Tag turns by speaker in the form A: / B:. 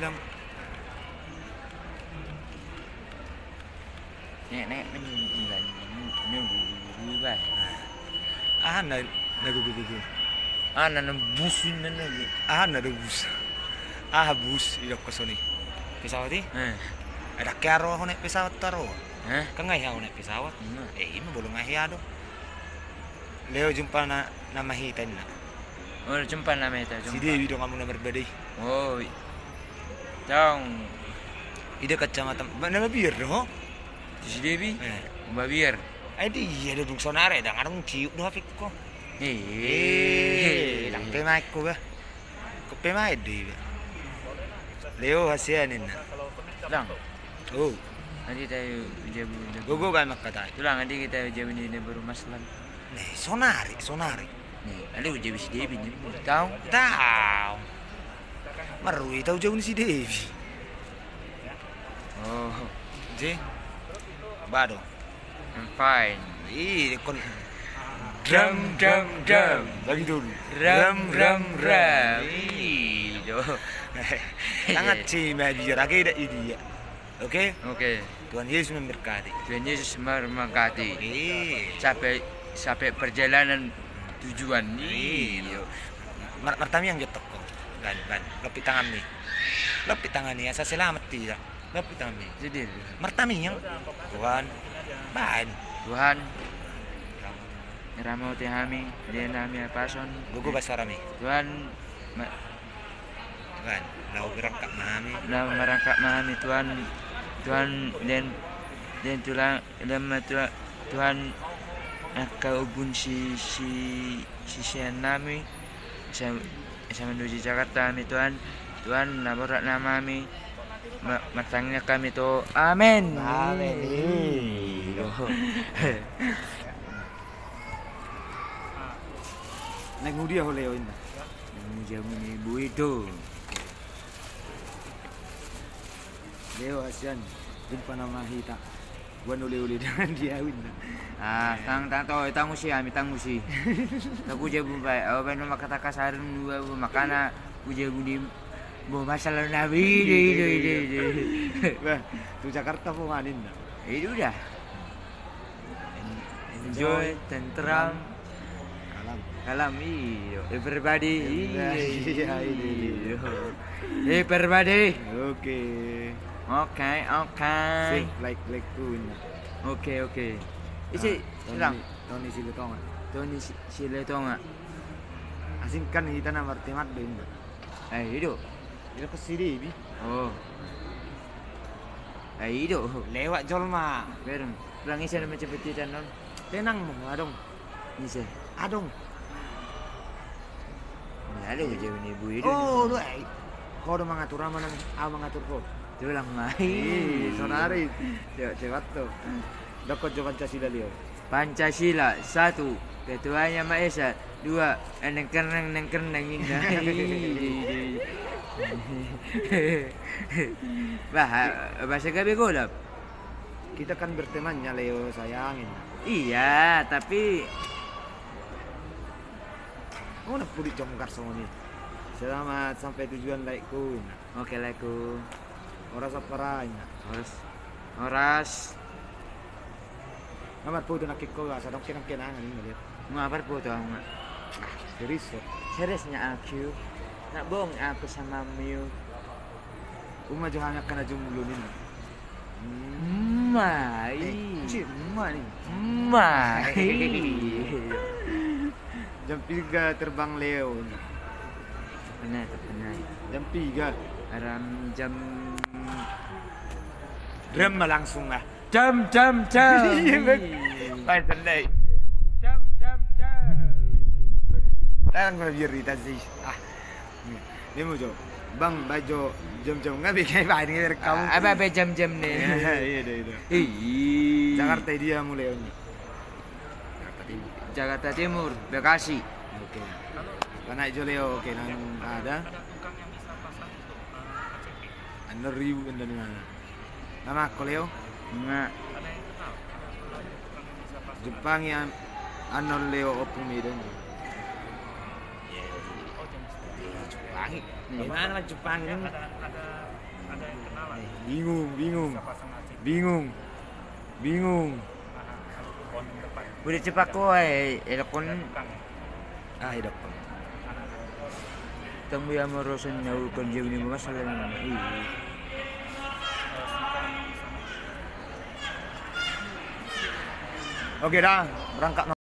A: bilang.
B: Nek menunggu ba.
A: Ah na nagugugugu.
B: Ana busin na.
A: Ah na bus. Ah bus ilok ko soni. Pesawat eh? Ada karo ako naik pesawat taro. Kan nggak ako naik pesawat. Ini belum ngahiya dong. Leo jumpa na mahitan na.
B: Oh, jumpa na meta.
A: Si Dewi dong kamu nomor badai.
B: Oh. Tong.
A: Ida kacamata. Nama biar dong.
B: Si Dewi? Babiar.
A: Adi iya dong sonare dah ngarung ciuk doh apik ko. Lang pemai ko ba. Ko pemai di. Leo hasianin na.
B: Lang.
A: Oh.
B: Nanti tayo jabu.
A: Gogo kan makata.
B: Tulang nanti kita jabu ni baru maslan.
A: Nih, sonari.
B: Nih, ada jabu si Dewi ni. Tahu?
A: Tahu. Marui tahu jauh ni si Dewi.
B: Oh.
A: Je. Bado.
B: I'm fine.
A: Ih, kon
B: Drum.
A: Lagi dulu.
B: Ram.
A: Sangat cima biar lagi ada ide. Oke?
B: Oke.
A: Tuhan Yesus memberkati.
B: Tuhan Yesus memberkati. Sampai perjalanan tujuan nih.
A: Martami yang getok kok. Gan. Lapit tangan nih. Asa selamat tidak. Lapit tangan nih.
B: Jadi.
A: Martami yang Tuhan. Ban.
B: Tuhan. Ramo tehami, dia nami pason.
A: Gugu basarami.
B: Tuhan.
A: Kan. Lau berangkat mahami.
B: Lau merangkap mahami Tuhan. Tuhan dan tulang Tuhan kau ubun si nami saya menuju Jakarta kami Tuhan laborat nama kami matangnya kami to amin.
A: Naik ngudi aku Leo ini.
B: Jamu ni ibu itu.
A: Leo asian jumpa nama hita. Gua uli dengan dia win.
B: Tang musi. Aku jabu baik. Apa nama kata kasaran dua makana jabu di masalah nabi.
A: Bah, tu Jakarta pun manin.
B: Itu dah. Enjoy, tentram, kalam. Everybody. Everybody. Okay.
A: Sing like ku.
B: Okay. Isi silang.
A: Tony Siletonga.
B: Tony Siletonga.
A: Asingkan kita nama temat deh.
B: Itu.
A: Dia ke sini bi.
B: Oh. Itu.
A: Lewat Jolma.
B: Bereng. Pulang isi nama cepet non.
A: Tenang mo, adong.
B: Isi.
A: Adong.
B: Ada ujian ibu itu.
A: Oh, lu kau udah mengatur mana? Mengatur kau.
B: Tulang mai.
A: Sonari. Cewek tuh. Dokot jo Pancasila Leo.
B: Pancasila 1. Ketuanya Maha Esa. 2. Nengkerneng indah. Bahasa gabi golap.
A: Kita kan bertemannya Leo sayangin.
B: Iya, tapi
A: udah pulih jongkar semua nih. Selamat sampai tujuan laikku.
B: Oke laikku.
A: Oras aparanya.
B: Oras.
A: Amat po doon nakiko sa dong kinang-kinangan ini lihat.
B: Ngapar po to nga. Seriusnya aku. Nak bohong aku sama Miu.
A: Umajo hangat ka na jumulunin.
B: Mai.
A: Jam 3 terbang Leo.
B: Benar.
A: Jam 3.
B: Aram jam
A: Drum langsung lah.
B: Jam.
A: Baik sendai.
B: Jam.
A: Tarang ko biar dita sih. Dia mau jo. Bang bajo jam-jam ngabi kayak bahan ini kamu.
B: Apa jam-jam nih?
A: Iya deh. Jakarta dia mulai ini.
B: Jakarta Timur, Bekasi.
A: Oke. Karena itu Leo oke nang ada. 6.000 benda di mana? Nama aku Leo.
B: Nga.
A: Jepang yang Leo opung medan. Jepang. Gimana lah Jepang ini?
B: Bingung. Udah cepat kok elokon
A: Hidup.
B: temu ya merosen nyawa kerja ini masalah ini.
A: Oke dah, berangkat.